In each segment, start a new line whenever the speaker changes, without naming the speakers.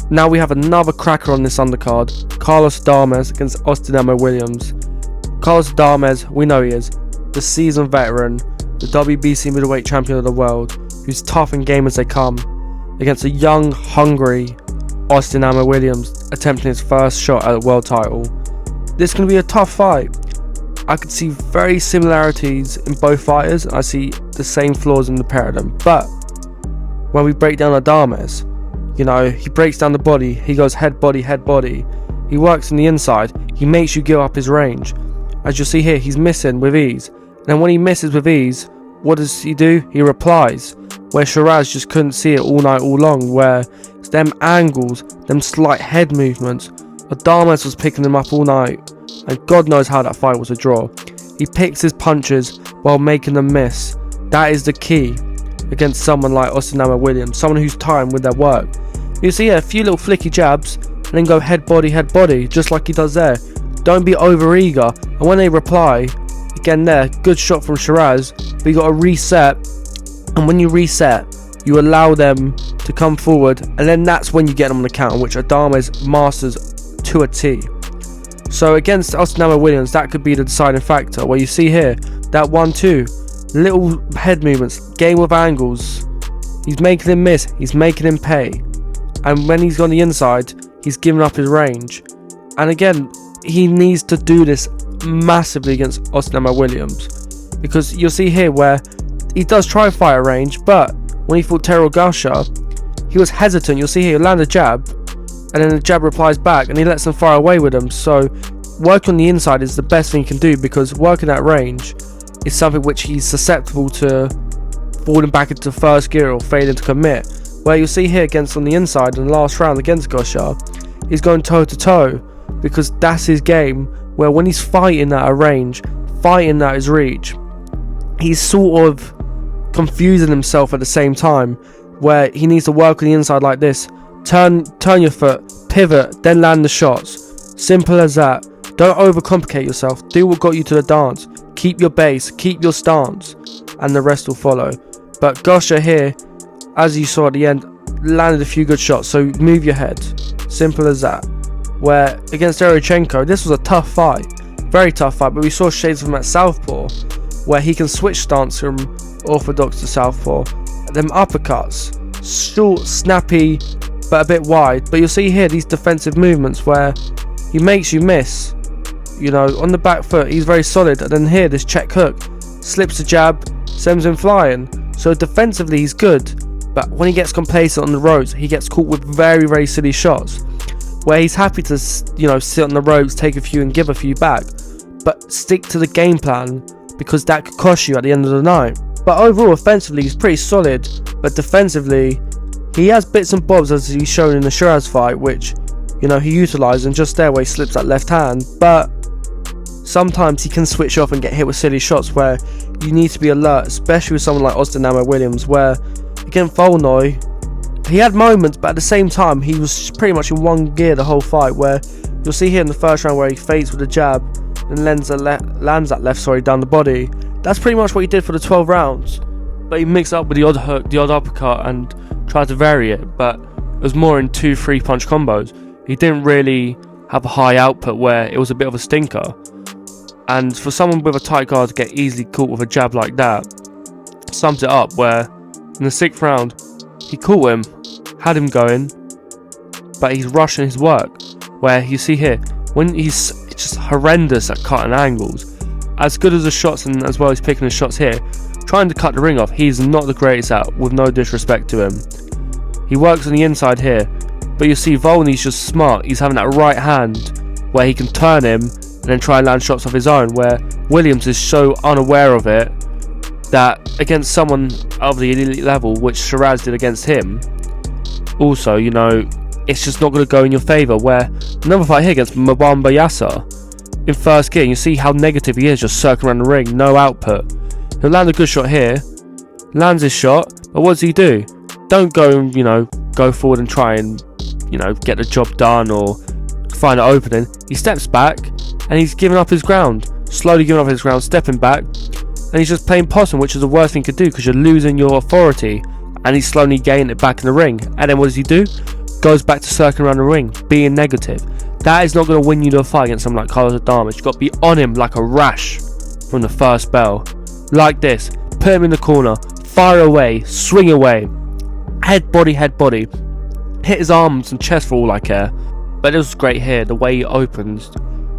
Now we have another cracker on this undercard, Carlos Adames against Austin Emma Williams. Carlos Adames, we know he is the seasoned veteran, the WBC middleweight champion of the world, who's tough in game as they come, against a young, hungry Austin Emma Williams attempting his first shot at the world title. This is going to be a tough fight. I could see very similarities in both fighters, and I see the same flaws in the pair of them. But when we break down Adames, he breaks down the body, he goes head body, he works on the inside, he makes you give up his range. As you'll see here, he's missing with ease, and then when he misses with ease, what does he do? He replies, where Shiraz just couldn't see it all night all long, where it's them angles, them slight head movements, Adames was picking them up all night, and God knows how that fight was a draw. He picks his punches while making them miss. That is the key against someone like Austin Emma Williams, someone who's timed with their work. You see a few little flicky jabs, and then go head body, just like he does there. Don't be over eager, and when they reply, again there, good shot from Shiraz, but you got to reset, and when you reset, you allow them to come forward, and then that's when you get them on the counter, which Adames masters to a T. So against Austin Emma Williams, that could be the deciding factor, where you see here, that 1-2, little head movements, game of angles, he's making him miss, he's making him pay, and when he's on the inside, he's giving up his range. And again, he needs to do this massively against Austin Emma Williams, because you'll see here where he does try and fight at range, but when he fought Terrell Gusher, he was hesitant. You'll see here, he'll land a jab, and then the jab replies back, and he lets them fire away with him. So work on the inside is the best thing he can do, because working at range is something which he's susceptible to falling back into first gear or failing to commit. Where you'll see here against on the inside in the last round against Gusher, he's going toe to toe, because that's his game, where when he's fighting at a range, fighting at his reach, he's sort of confusing himself at the same time, where he needs to work on the inside like this, turn your foot, pivot, then land the shots. Simple as that. Don't overcomplicate yourself, do what got you to the dance, keep your base, keep your stance, and the rest will follow. But Gusher here, as you saw at the end, landed a few good shots, so move your head, simple as that. Where against Derevyanchenko, this was a tough fight, very tough fight, but we saw shades of him at southpaw, where he can switch stance from orthodox to southpaw. Them uppercuts, short, snappy, but a bit wide. But you'll see here these defensive movements where he makes you miss. On the back foot, he's very solid. And then here, this check hook, slips the jab, sends him flying. So defensively, he's good. But when he gets complacent on the ropes, he gets caught with very, very silly shots, where he's happy to, sit on the ropes, take a few and give a few back. But stick to the game plan, because that could cost you at the end of the night. But overall, offensively, he's pretty solid. But defensively, he has bits and bobs, as he's shown in the Shiraz fight, which, he utilised, and just there where he slips that left hand. But sometimes he can switch off and get hit with silly shots, where you need to be alert, especially with someone like Austin Emma Williams, where against Volnoy, he had moments, but at the same time, he was pretty much in one gear the whole fight, where you'll see here in the first round where he feints with a jab and lands that left down the body. That's pretty much what he did for the 12 rounds, but he mixed up with the odd hook, the odd uppercut, and tried to vary it, but it was more in 2-3 punch combos. He didn't really have a high output where it was a bit of a stinker, and for someone with a tight guard to get easily caught with a jab like that sums it up, where in the 6th round he caught him, had him going, but he's rushing his work, where you see here when he's just horrendous at cutting angles. As good as the shots and as well as picking the shots here, trying to cut the ring off, he's not the greatest at, with no disrespect to him. He works on the inside here, but you see Volney's just smart. He's having that right hand where he can turn him and then try and land shots of his own, where Williams is so unaware of it that against someone of the elite level, which Shiraz did against him, also, it's just not going to go in your favour. Where another fight here against Mwamba Yasser in first gear, you see how negative he is, just circling around the ring, no output. He'll land a good shot here, lands his shot, but what does he do? Don't go, go forward and try and, get the job done or find an opening. He steps back and he's giving up his ground, slowly giving up his ground, stepping back, and he's just playing possum, which is the worst thing you could do, because you're losing your authority, and he's slowly gaining it back in the ring. And then what does he do? goes back to circling around the ring, being negative. That is not going to win you the fight against someone like Carlos Adames. You've got to be on him like a rash from the first bell. Like this. Put him in the corner. Fire away. Swing away. Head body. Hit his arms and chest for all I care. But it was great here. The way he opens.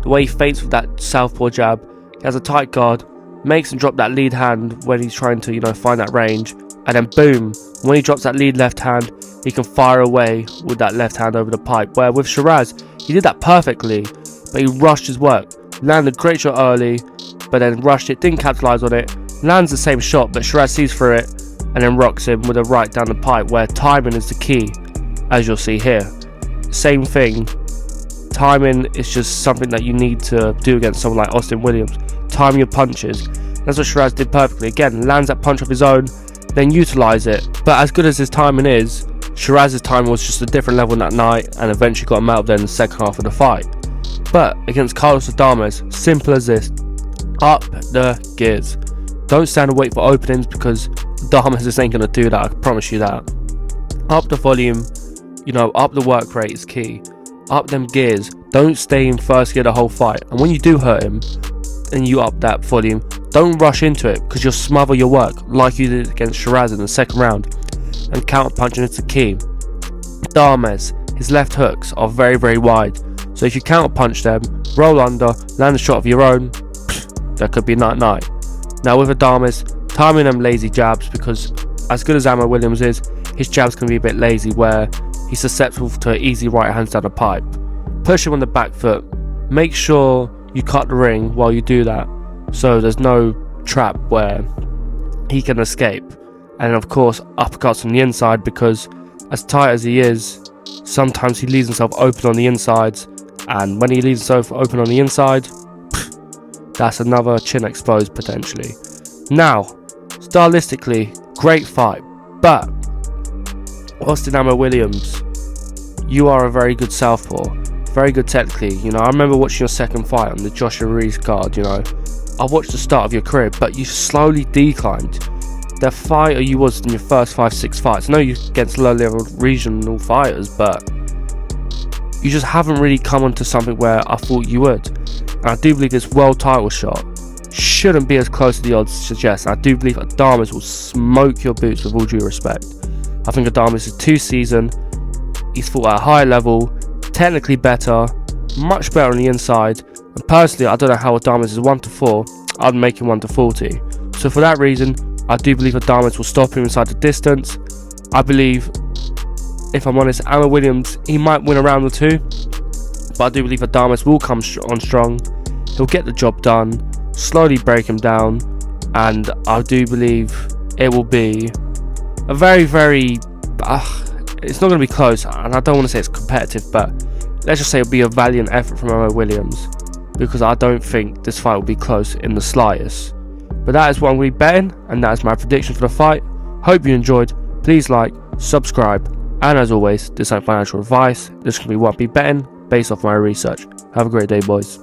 The way he feints with that southpaw jab. He has a tight guard. Makes him drop that lead hand when he's trying to, find that range. And then boom. When he drops that lead left hand, he can fire away with that left hand over the pipe. Where with Shiraz, he did that perfectly, but he rushed his work. Landed a great shot early, but then rushed it, didn't capitalize on it. Lands the same shot, but Shiraz sees through it, and then rocks him with a right down the pipe, where timing is the key, as you'll see here. Same thing. Timing is just something that you need to do against someone like Austin Williams. Time your punches. That's what Shiraz did perfectly. Again, lands that punch of his own, then utilize it. But as good as his timing is, Shiraz's timing was just a different level that night, and eventually got him out of there in the second half of the fight. But against Carlos Adames, simple as this: up the gears. Don't stand and wait for openings, because Adames just ain't gonna do that. I can promise you that. Up the volume, up the work rate is key. Up them gears. Don't stay in first gear the whole fight. And when you do hurt him, and you up that volume, don't rush into it, because you'll smother your work like you did against Shiraz in the second round. And counter punching is the key. Adames, his left hooks are very, very wide. So if you counter punch them, roll under, land a shot of your own, that could be night-night. Now with Adames, timing them lazy jabs, because as good as Ammo Williams is, his jabs can be a bit lazy, where he's susceptible to easy right hands down the pipe. Push him on the back foot. Make sure you cut the ring while you do that, so there's no trap where he can escape. And of course, uppercuts from the inside, because as tight as he is, sometimes he leaves himself open on the insides, and when he leaves himself open on the inside, that's another chin exposed potentially. Now, stylistically, great fight, but Austin Ammo Williams, you are a very good southpaw, very good technically. I remember watching your second fight on the Joshua Ruiz card. I watched the start of your career, but you slowly declined. The fighter you was in your first 5-6 fights. I know you're against low level regional fighters, but you just haven't really come onto something where I thought you would. And I do believe this world title shot shouldn't be as close as the odds suggest. I do believe Adames will smoke your boots, with all due respect. I think Adames is too seasoned. He's fought at a high level, technically better, much better on the inside. And personally, I don't know how Adames is 1-4. I'd make him 1-40. So for that reason, I do believe Adames will stop him inside the distance. I believe, if I'm honest, Ammo Williams, he might win a round or two, but I do believe Adames will come on strong. He'll get the job done, slowly break him down, and I do believe it will be a very, very... it's not going to be close, and I don't want to say it's competitive, but let's just say it'll be a valiant effort from Ammo Williams, because I don't think this fight will be close in the slightest. But that is what I'm going to be betting, and that is my prediction for the fight. Hope you enjoyed. Please like, subscribe, and as always, this ain't financial advice. This can be what I'll be betting based off my research. Have a great day, boys.